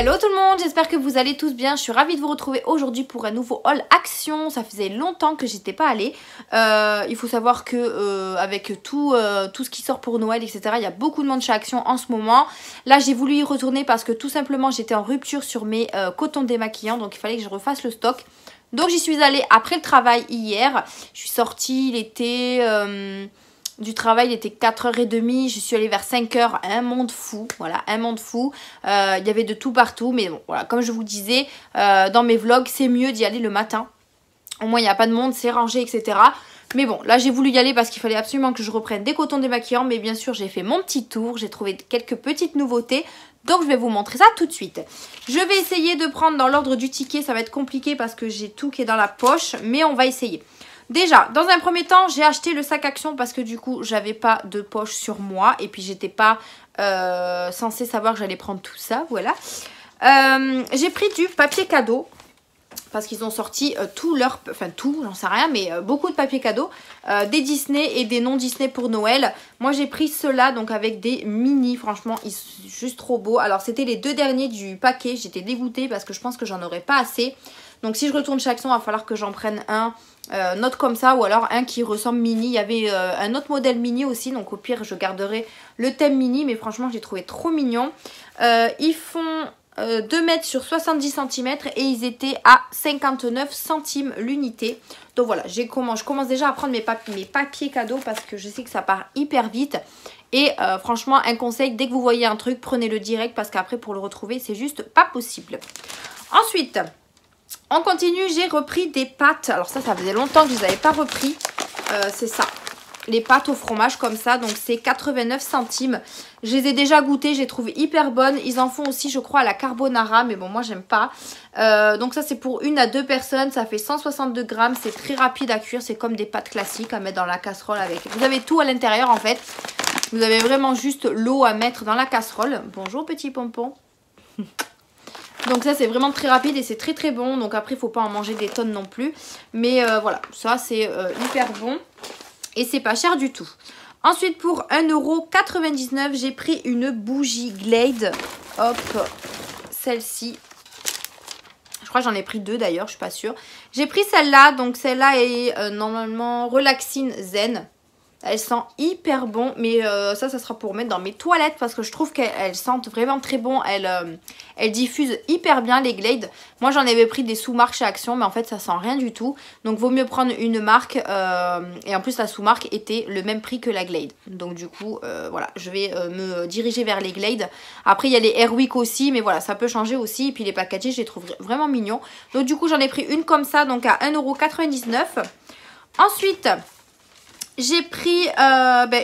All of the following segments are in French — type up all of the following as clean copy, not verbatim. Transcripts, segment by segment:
Hello tout le monde, j'espère que vous allez tous bien. Je suis ravie de vous retrouver aujourd'hui pour un nouveau haul action. Ça faisait longtemps que j'étais pas allée. Il faut savoir que avec tout ce qui sort pour Noël, etc., il y a beaucoup de monde chez Action en ce moment. Là j'ai voulu y retourner parce que tout simplement j'étais en rupture sur mes cotons démaquillants. Donc il fallait que je refasse le stock. Donc j'y suis allée après le travail hier. Je suis sortie, il était... du travail, il était 4h30, je suis allée vers 5h, un monde fou, voilà, un monde fou. Il y avait de tout partout, mais bon, voilà, comme je vous disais, dans mes vlogs, c'est mieux d'y aller le matin. Au moins, il n'y a pas de monde, c'est rangé, etc. Mais bon, là, j'ai voulu y aller parce qu'il fallait absolument que je reprenne des cotons démaquillants, mais bien sûr, j'ai fait mon petit tour, j'ai trouvé quelques petites nouveautés. Donc je vais vous montrer ça tout de suite. Je vais essayer de prendre dans l'ordre du ticket, ça va être compliqué parce que j'ai tout qui est dans la poche, mais on va essayer. Déjà, dans un premier temps, j'ai acheté le sac Action parce que du coup, j'avais pas de poche sur moi. Et puis, j'étais pas censée savoir que j'allais prendre tout ça, voilà. J'ai pris du papier cadeau parce qu'ils ont sorti tout leur... Enfin, tout, j'en sais rien, mais beaucoup de papier cadeau. Des Disney et des non Disney pour Noël. Moi, j'ai pris ceux-là, donc avec des mini. Franchement, ils sont juste trop beaux. Alors, c'était les deux derniers du paquet. J'étais dégoûtée parce que je pense que j'en aurais pas assez. Donc, si je retourne chez Action, il va falloir que j'en prenne un... note comme ça, ou alors un qui ressemble mini. Il y avait un autre modèle mini aussi, donc au pire je garderai le thème mini, mais franchement j'ai trouvé trop mignon. Ils font 2 mètres sur 70 cm et ils étaient à 59 centimes l'unité. Donc voilà, je commence déjà à prendre mes papiers cadeaux parce que je sais que ça part hyper vite. Et franchement, un conseil, dès que vous voyez un truc, prenez-le direct parce qu'après pour le retrouver c'est juste pas possible. Ensuite... on continue, j'ai repris des pâtes. Alors ça faisait longtemps que je ne les avais pas repris. C'est ça, les pâtes au fromage comme ça. Donc c'est 89 centimes. Je les ai déjà goûtées, je les trouve hyper bonnes. Ils en font aussi je crois à la carbonara. Mais bon moi j'aime pas. Donc ça c'est pour 1 à 2 personnes. Ça fait 162 grammes. C'est très rapide à cuire. C'est comme des pâtes classiques à mettre dans la casserole avec. Vous avez tout à l'intérieur en fait. Vous avez vraiment juste l'eau à mettre dans la casserole. Bonjour petit pompon. Donc ça c'est vraiment très rapide et c'est très très bon. Donc après il ne faut pas en manger des tonnes non plus. Mais voilà, ça c'est hyper bon. Et c'est pas cher du tout. Ensuite pour 1,99 €, j'ai pris une bougie Glade. Hop, celle-ci. Je crois que j'en ai pris 2 d'ailleurs, je suis pas sûre. J'ai pris celle-là. Donc celle-là est normalement Relaxine Zen. Elle sent hyper bon, mais ça sera pour mettre dans mes toilettes parce que je trouve qu'elle sent vraiment très bon. Elle diffuse hyper bien les Glade. Moi j'en avais pris des sous-marques chez Action, mais en fait ça sent rien du tout. Donc vaut mieux prendre une marque et en plus la sous-marque était le même prix que la Glade. Donc du coup voilà, je vais me diriger vers les Glade. Après il y a les Airwick aussi, mais voilà ça peut changer aussi. Et puis les packagés je les trouve vraiment mignons. Donc du coup j'en ai pris une comme ça, donc à 1,99 €. Ensuite... j'ai pris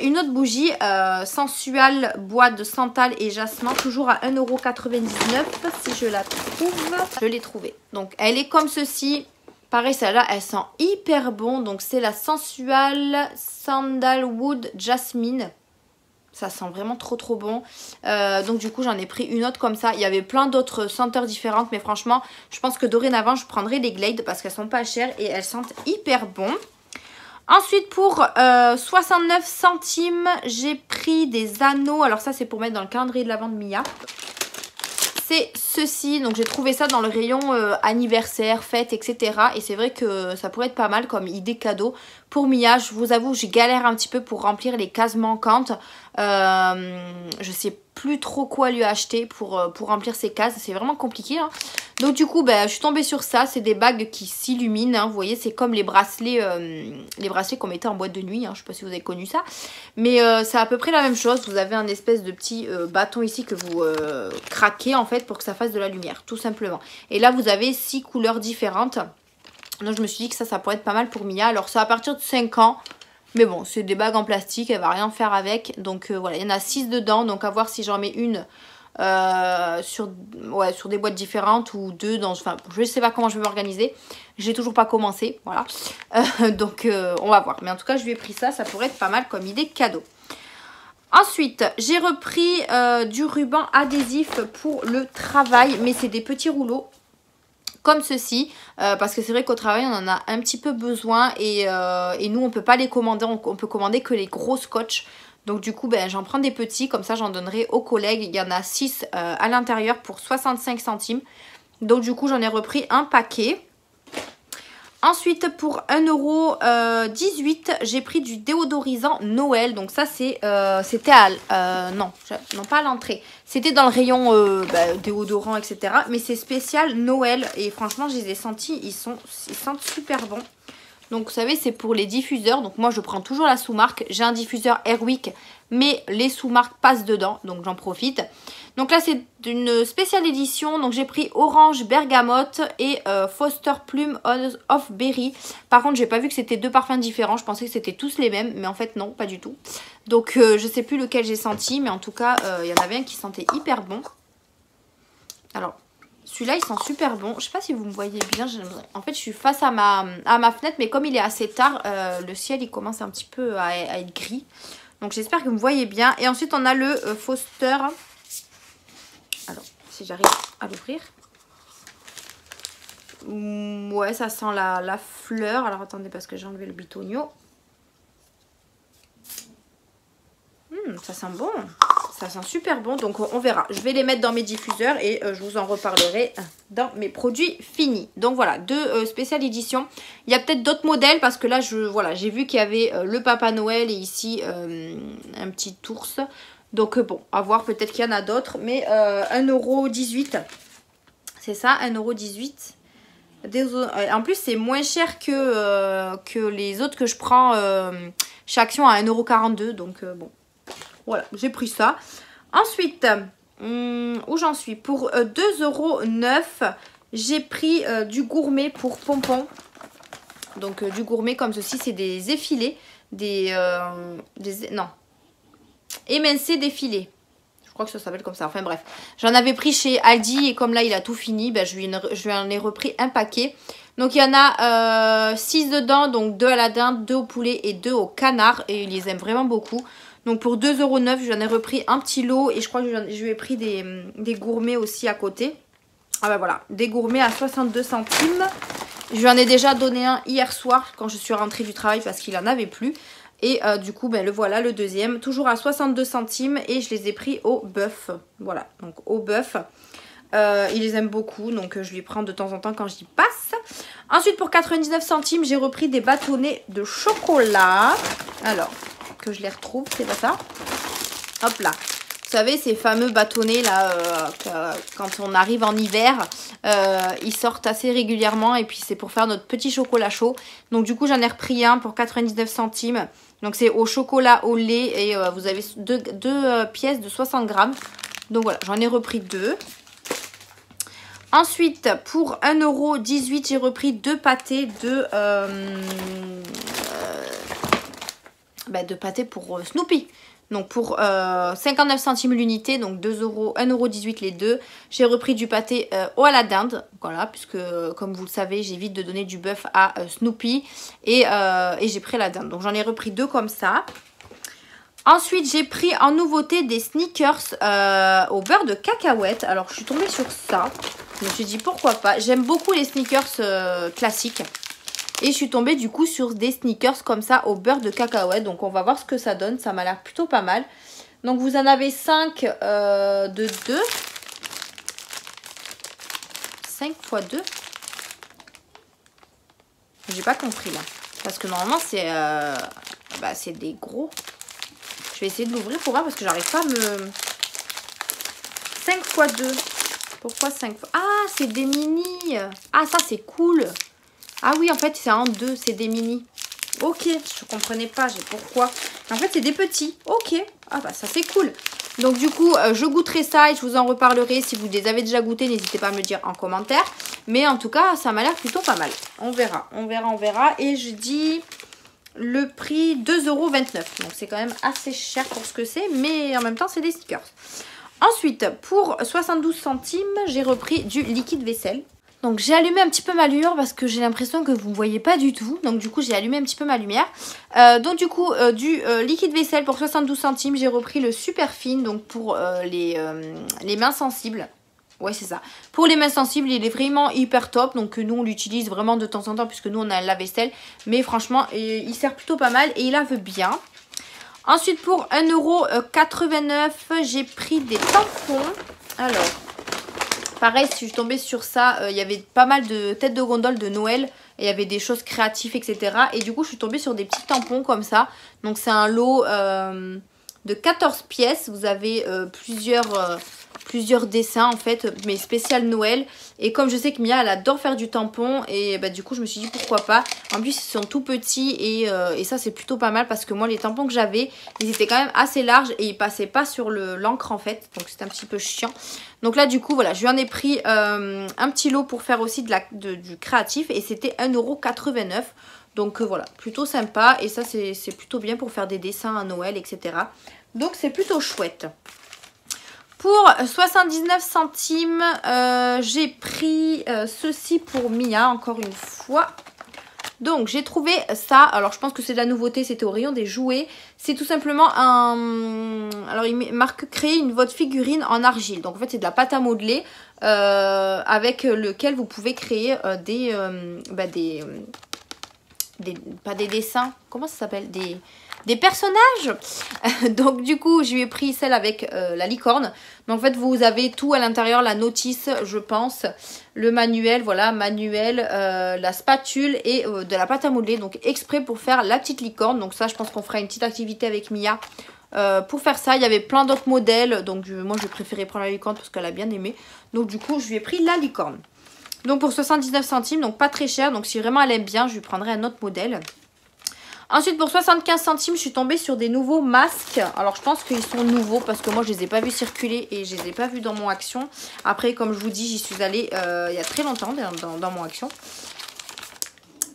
une autre bougie sensuelle bois de santal et jasmin, toujours à 1,99 € si je la trouve. Je l'ai trouvée. Donc elle est comme ceci. Pareil celle-là elle sent hyper bon. Donc c'est la sensuelle sandalwood jasmine. Ça sent vraiment trop trop bon. Donc du coup j'en ai pris une autre comme ça. Il y avait plein d'autres senteurs différentes. Mais franchement je pense que dorénavant je prendrai les Glade parce qu'elles sont pas chères et elles sentent hyper bon. Ensuite pour 69 centimes, j'ai pris des anneaux. Alors ça c'est pour mettre dans le calendrier de l'Avent de Mia. C'est ceci, donc j'ai trouvé ça dans le rayon anniversaire, fête, etc. Et c'est vrai que ça pourrait être pas mal comme idée cadeau pour Mia. Je vous avoue, j'ai galère un petit peu pour remplir les cases manquantes. Je sais plus trop quoi lui acheter pour remplir ces cases. C'est vraiment compliqué, hein. Donc du coup, je suis tombée sur ça. C'est des bagues qui s'illuminent, hein. Vous voyez, c'est comme les bracelets qu'on mettait en boîte de nuit, hein. Je sais pas si vous avez connu ça. Mais c'est à peu près la même chose. Vous avez un espèce de petit bâton ici que vous craquez en fait pour que ça fasse de la lumière, tout simplement. Et là, vous avez 6 couleurs différentes. Donc je me suis dit que ça pourrait être pas mal pour Mia. Alors c'est à partir de 5 ans. Mais bon, c'est des bagues en plastique, elle va rien faire avec. Donc voilà, il y en a 6 dedans. Donc à voir si j'en mets une sur des boîtes différentes ou 2 dans... Enfin, je sais pas comment je vais m'organiser. J'ai toujours pas commencé, voilà. Donc on va voir. Mais en tout cas, je lui ai pris ça. Ça pourrait être pas mal comme idée cadeau. Ensuite, j'ai repris du ruban adhésif pour le travail. Mais c'est des petits rouleaux. Comme ceci, parce que c'est vrai qu'au travail on en a un petit peu besoin et nous on peut pas les commander, on peut commander que les gros scotch. Donc du coup, ben, j'en prends des petits, comme ça j'en donnerai aux collègues. Il y en a 6 à l'intérieur pour 65 centimes. Donc du coup, j'en ai repris un paquet. Ensuite, pour 1,18 €, j'ai pris du déodorisant Noël. Donc ça, c'était non, pas à l'entrée. C'était dans le rayon déodorant, etc. Mais c'est spécial Noël. Et franchement, je les ai sentis, ils sentent super bon. Donc vous savez, c'est pour les diffuseurs. Donc moi, je prends toujours la sous-marque. J'ai un diffuseur Airwick, mais les sous-marques passent dedans. Donc j'en profite. Donc là, c'est une spéciale édition. Donc j'ai pris Orange Bergamote et Foster Plume of Berry. Par contre, j'ai pas vu que c'était 2 parfums différents. Je pensais que c'était tous les mêmes. Mais en fait, non, pas du tout. Donc je sais plus lequel j'ai senti. Mais en tout cas, il y en avait un qui sentait hyper bon. Alors... celui-là, il sent super bon. Je sais pas si vous me voyez bien. En fait, je suis face à ma fenêtre. Mais comme il est assez tard, le ciel, il commence un petit peu à être gris. Donc, j'espère que vous me voyez bien. Et ensuite, on a le Foster. Alors, si j'arrive à l'ouvrir. Ouais, ça sent la fleur. Alors, attendez, parce que j'ai enlevé le bitonio. Ça sent bon. Ça sent super bon, donc on verra. Je vais les mettre dans mes diffuseurs et je vous en reparlerai dans mes produits finis. Donc voilà, 2 spéciales éditions. Il y a peut-être d'autres modèles parce que là, j'ai vu qu'il y avait le Papa Noël et ici un petit ours. Donc bon, à voir, peut-être qu'il y en a d'autres. Mais 1,18 €. C'est ça, 1,18 €. En plus, c'est moins cher que les autres que je prends chez Action à 1,42 €. Donc bon. Voilà, j'ai pris ça. Ensuite, où j'en suis? Pour 2,09 €, j'ai pris du gourmet pour pompons. Donc du gourmet comme ceci, c'est des effilés. Non. émincé défilé. Je crois que ça s'appelle comme ça. Enfin bref. J'en avais pris chez Aldi et comme là il a tout fini, ben, je lui en ai repris un paquet. Donc il y en a 6 dedans, donc 2 à la dinde, 2 au poulet et 2 au canard. Et ils les aiment vraiment beaucoup. Donc pour 2,09 €, j'en ai repris un petit lot et je crois que je lui ai pris des gourmets aussi à côté. Ah ben voilà, des gourmets à 62 centimes. Je lui en ai déjà donné un hier soir quand je suis rentrée du travail parce qu'il en avait plus. Et du coup, ben, le voilà, le deuxième, toujours à 62 centimes et je les ai pris au bœuf. Voilà, donc au bœuf. Il les aime beaucoup, donc je lui prends de temps en temps quand j'y passe. Ensuite, pour 99 centimes, j'ai repris des bâtonnets de chocolat. Alors, que je les retrouve, c'est pas ça. Hop là. Vous savez, ces fameux bâtonnets là, quand on arrive en hiver, ils sortent assez régulièrement et puis c'est pour faire notre petit chocolat chaud. Donc du coup, j'en ai repris un pour 99 centimes. Donc c'est au chocolat, au lait et vous avez deux pièces de 60 grammes. Donc voilà, j'en ai repris 2. Ensuite, pour 1,18 €, j'ai repris 2 pâtés de pâtés pour Snoopy. Donc pour 59 centimes l'unité, donc 1,18 € les deux. J'ai repris du pâté à la dinde, voilà, puisque comme vous le savez, j'évite de donner du bœuf à Snoopy. Et j'ai pris la dinde, donc j'en ai repris 2 comme ça. Ensuite, j'ai pris en nouveauté des sneakers au beurre de cacahuète. Alors, je suis tombée sur ça. Je me suis dit pourquoi pas. J'aime beaucoup les sneakers classiques. Et je suis tombée du coup sur des sneakers comme ça au beurre de cacahuète. Donc on va voir ce que ça donne. Ça m'a l'air plutôt pas mal. Donc vous en avez 5 de 2. 5 x 2. J'ai pas compris là. Parce que normalement c'est des gros. Je vais essayer de l'ouvrir pour voir parce que j'arrive pas à me... 5 x 2. Pourquoi 5 fois? Ah, c'est des mini. Ah, ça c'est cool. Ah oui, en fait, c'est en 2, c'est des mini. Ok, je comprenais pas, pourquoi. En fait, c'est des petits. Ok. Ah bah ça, c'est cool. Donc du coup, je goûterai ça et je vous en reparlerai. Si vous les avez déjà goûtés, n'hésitez pas à me le dire en commentaire. Mais en tout cas, ça m'a l'air plutôt pas mal. On verra, on verra, on verra. Et je dis le prix 2,29 €. Donc c'est quand même assez cher pour ce que c'est. Mais en même temps, c'est des stickers. Ensuite, pour 72 centimes, j'ai repris du liquide vaisselle. Donc j'ai allumé un petit peu ma lumière parce que j'ai l'impression que vous ne voyez pas du tout. Donc du coup j'ai allumé un petit peu ma lumière. Donc du coup du liquide vaisselle pour 72 centimes. J'ai repris le super fine donc pour les mains sensibles. Ouais c'est ça. Pour les mains sensibles il est vraiment hyper top. Donc nous on l'utilise vraiment de temps en temps puisque nous on a un lave-vaisselle. Mais franchement il sert plutôt pas mal et il lave bien. Ensuite, pour 1,89 €, j'ai pris des tampons. Alors, pareil, si je suis tombée sur ça, il y avait pas mal de têtes de gondole de Noël. Et il y avait des choses créatives, etc. Et du coup, je suis tombée sur des petits tampons comme ça. Donc, c'est un lot de 14 pièces. Vous avez plusieurs dessins en fait, mais spécial Noël. Et comme je sais que Mia, elle adore faire du tampon. Et bah, du coup, je me suis dit pourquoi pas. En plus, ils sont tout petits et ça, c'est plutôt pas mal. Parce que moi, les tampons que j'avais, ils étaient quand même assez larges. Et ils passaient pas sur l'encre en fait. Donc, c'était un petit peu chiant. Donc là, du coup, voilà, je lui en ai pris un petit lot pour faire aussi du créatif. Et c'était 1,89 €. Donc voilà, plutôt sympa. Et ça, c'est plutôt bien pour faire des dessins à Noël, etc. Donc c'est plutôt chouette. Pour 79 centimes, j'ai pris ceci pour Mia, encore une fois. Donc j'ai trouvé ça, alors je pense que c'est de la nouveauté, c'était au rayon des jouets. C'est tout simplement un... Alors il marque créer une votre figurine en argile. Donc en fait c'est de la pâte à modeler avec lequel vous pouvez créer pas des dessins, comment ça s'appelle, des personnages. Donc du coup je lui ai pris celle avec la licorne. Donc en fait vous avez tout à l'intérieur, la notice je pense, le manuel, voilà, manuel, la spatule et de la pâte à modeler. Donc exprès pour faire la petite licorne. Donc ça je pense qu'on fera une petite activité avec Mia pour faire ça. Il y avait plein d'autres modèles. Donc moi j'ai préféré prendre la licorne parce qu'elle a bien aimé. Donc du coup je lui ai pris la licorne. Donc pour 79 centimes, donc pas très cher. Donc si vraiment elle aime bien, je lui prendrai un autre modèle. Ensuite pour 75 centimes, je suis tombée sur des nouveaux masques. Alors je pense qu'ils sont nouveaux parce que moi je les ai pas vus circuler et je les ai pas vus dans mon action. Après comme je vous dis, j'y suis allée il y a très longtemps dans mon action.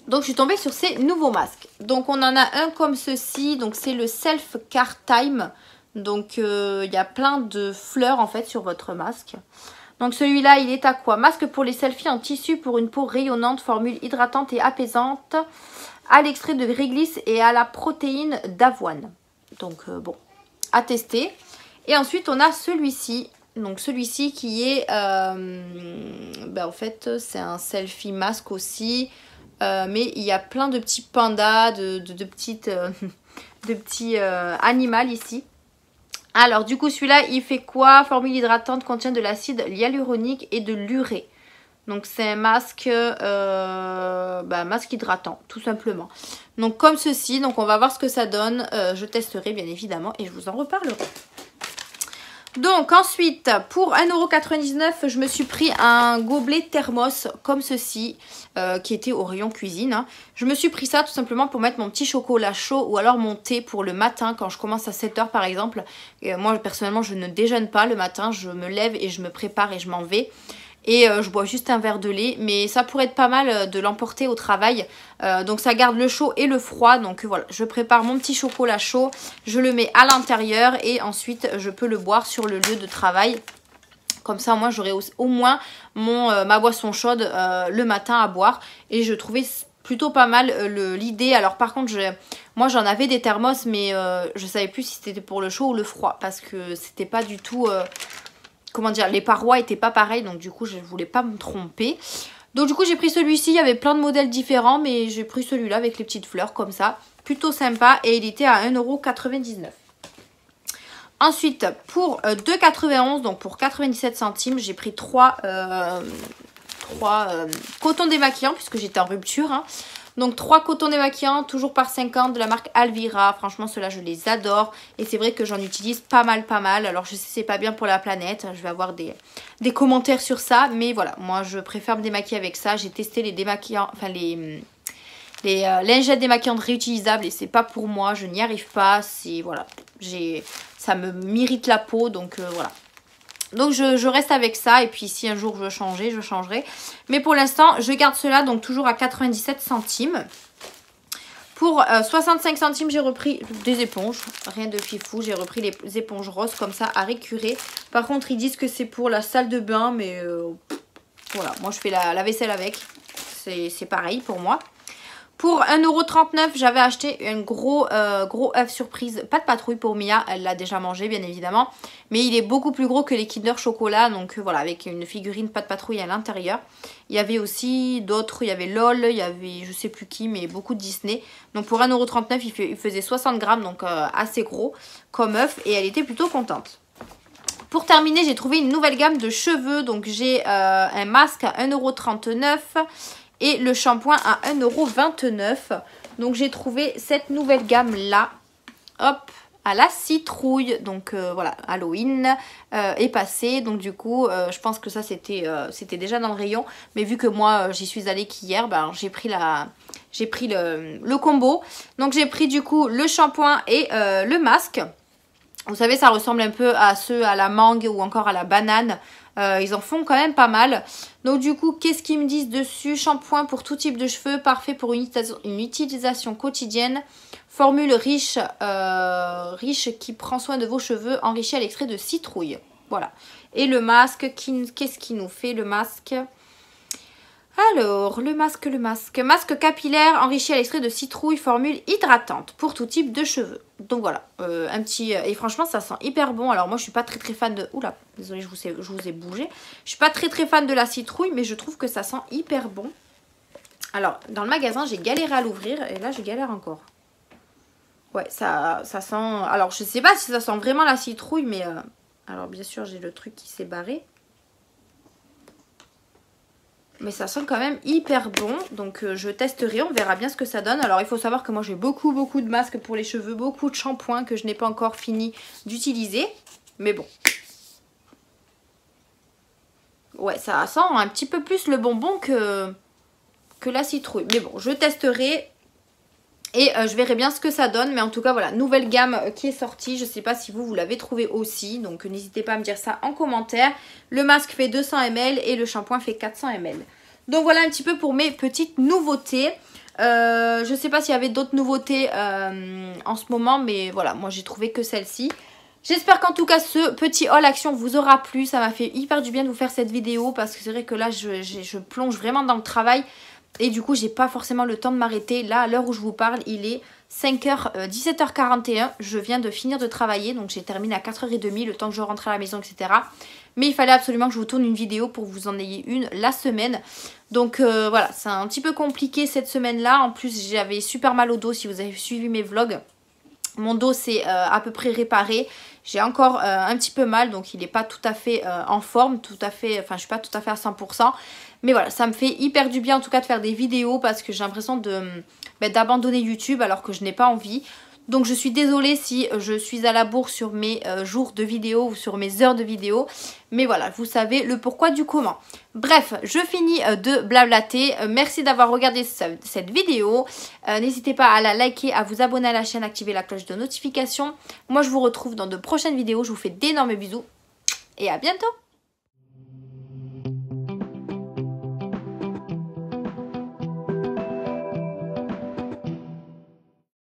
Donc je suis tombée sur ces nouveaux masques. Donc on en a un comme ceci. Donc c'est le Self Care Time. Donc il y a plein de fleurs en fait sur votre masque. Donc celui-là, il est à quoi? Masque pour les selfies en tissu pour une peau rayonnante, formule hydratante et apaisante, à l'extrait de réglisse et à la protéine d'avoine. Donc bon, à tester. Et ensuite, on a celui-ci. Donc celui-ci qui est, en fait, c'est un selfie masque aussi. Mais il y a plein de petits pandas, de petits animaux ici. Alors du coup celui-là il fait quoi? Formule hydratante, contient de l'acide hyaluronique et de l'urée. Donc c'est un masque, masque hydratant tout simplement. Donc comme ceci, donc on va voir ce que ça donne. Je testerai bien évidemment et je vous en reparlerai. Donc ensuite pour 1,99 €, je me suis pris un gobelet thermos comme ceci qui était au rayon cuisine. Hein. Je me suis pris ça tout simplement pour mettre mon petit chocolat chaud ou alors mon thé pour le matin quand je commence à 7 h par exemple. Et moi personnellement je ne déjeune pas le matin, je me lève et je me prépare et je m'en vais. Et je bois juste un verre de lait. Mais ça pourrait être pas mal de l'emporter au travail. Donc ça garde le chaud et le froid. Donc voilà, je prépare mon petit chocolat chaud. Je le mets à l'intérieur. Et ensuite je peux le boire sur le lieu de travail. Comme ça moi j'aurai au moins ma boisson chaude le matin à boire. Et je trouvais plutôt pas mal l'idée. Alors par contre moi j'en avais des thermos. Mais je savais plus si c'était pour le chaud ou le froid. Parce que c'était pas du tout... comment dire, les parois étaient pas pareilles, donc du coup je voulais pas me tromper. Donc du coup j'ai pris celui-ci, il y avait plein de modèles différents, mais j'ai pris celui-là avec les petites fleurs comme ça. Plutôt sympa et il était à 1,99 €. Ensuite pour 2,91 €, donc pour 97 centimes, j'ai pris 3 cotons démaquillants puisque j'étais en rupture. Hein. Donc 3 cotons démaquillants, toujours par 50 de la marque Alvira. Franchement ceux-là je les adore. Et c'est vrai que j'en utilise pas mal. Alors je sais c'est pas bien pour la planète. Je vais avoir des commentaires sur ça. Mais voilà, moi je préfère me démaquiller avec ça. J'ai testé les démaquillants, enfin les lingettes démaquillantes réutilisables. Et c'est pas pour moi, je n'y arrive pas. C'est voilà, ça m'irrite la peau. Donc voilà. Donc je reste avec ça et puis si un jour je veux changer, je changerai. Mais pour l'instant, je garde cela donc toujours à 97 centimes. Pour 65 centimes, j'ai repris des éponges. Rien de fifou, j'ai repris les éponges roses comme ça à récurer. Par contre, ils disent que c'est pour la salle de bain, mais voilà, moi je fais la vaisselle avec. C'est pareil pour moi. Pour 1,39 €, j'avais acheté un gros œuf surprise, pas de patrouille pour Mia, elle l'a déjà mangé bien évidemment. Mais il est beaucoup plus gros que les Kinder Chocolat, donc voilà, avec une figurine pas de patrouille à l'intérieur. Il y avait aussi d'autres, il y avait LOL, il y avait je sais plus qui, mais beaucoup de Disney. Donc pour 1,39 €, il faisait 60 grammes, donc assez gros comme œuf, et elle était plutôt contente. Pour terminer, j'ai trouvé une nouvelle gamme de cheveux, donc j'ai un masque à 1,39 € et le shampoing à 1,29 €. Donc j'ai trouvé cette nouvelle gamme là, hop, à la citrouille. Donc voilà, Halloween est passé. Donc du coup, je pense que ça c'était déjà dans le rayon. Mais vu que moi j'y suis allée qu'hier, ben, j'ai pris le combo. Donc j'ai pris du coup le shampoing et le masque. Vous savez, ça ressemble un peu à ceux à la mangue ou encore à la banane. Ils en font quand même pas mal. Donc du coup, qu'est-ce qu'ils me disent dessus? Shampoing pour tout type de cheveux, parfait pour une utilisation quotidienne. Formule riche qui prend soin de vos cheveux, enrichi à l'extrait de citrouille. Voilà. Et le masque, qu'est-ce qu'il nous fait le masque? Alors, le masque. Masque capillaire enrichi à l'extrait de citrouille, formule hydratante pour tout type de cheveux. Donc voilà, un petit... Et franchement, ça sent hyper bon. Alors moi, je suis pas très fan de... Oula, désolée, je vous ai bougé. Je suis pas très fan de la citrouille, mais je trouve que ça sent hyper bon. Alors, dans le magasin, j'ai galéré à l'ouvrir. Et là, je galère encore. Ouais, ça sent... Alors, je sais pas si ça sent vraiment la citrouille, mais... Alors, bien sûr, j'ai le truc qui s'est barré. Mais ça sent quand même hyper bon. Donc je testerai, on verra bien ce que ça donne. Alors il faut savoir que moi j'ai beaucoup de masques pour les cheveux. Beaucoup de shampoings que je n'ai pas encore fini d'utiliser. Mais bon. Ouais, ça sent un petit peu plus le bonbon que la citrouille. Mais bon, je testerai. Et je verrai bien ce que ça donne. Mais en tout cas, voilà, nouvelle gamme qui est sortie. Je ne sais pas si vous l'avez trouvé aussi. Donc n'hésitez pas à me dire ça en commentaire. Le masque fait 200 ml et le shampoing fait 400 ml. Donc voilà un petit peu pour mes petites nouveautés. Je ne sais pas s'il y avait d'autres nouveautés en ce moment. Mais voilà, moi j'ai trouvé que celle-ci. J'espère qu'en tout cas ce petit haul action vous aura plu. Ça m'a fait hyper du bien de vous faire cette vidéo. Parce que c'est vrai que là je plonge vraiment dans le travail. Et du coup, j'ai pas forcément le temps de m'arrêter. Là, à l'heure où je vous parle, il est 17h41. Je viens de finir de travailler. Donc, j'ai terminé à 4h30, le temps que je rentre à la maison, etc. Mais il fallait absolument que je vous tourne une vidéo pour que vous en ayez une la semaine. Donc, voilà, c'est un petit peu compliqué cette semaine-là. En plus, j'avais super mal au dos si vous avez suivi mes vlogs. Mon dos s'est à peu près réparé. J'ai encore un petit peu mal, donc il n'est pas tout à fait en forme, enfin je suis pas tout à fait à 100%. Mais voilà, ça me fait hyper du bien en tout cas de faire des vidéos parce que j'ai l'impression d'abandonner YouTube alors que je n'ai pas envie. Donc je suis désolée si je suis à la bourre sur mes jours de vidéo ou sur mes heures de vidéo. Mais voilà, vous savez le pourquoi du comment. Bref, je finis de blablater. Merci d'avoir regardé cette vidéo. N'hésitez pas à la liker, à vous abonner à la chaîne, activer la cloche de notification. Moi je vous retrouve dans de prochaines vidéos. Je vous fais d'énormes bisous et à bientôt.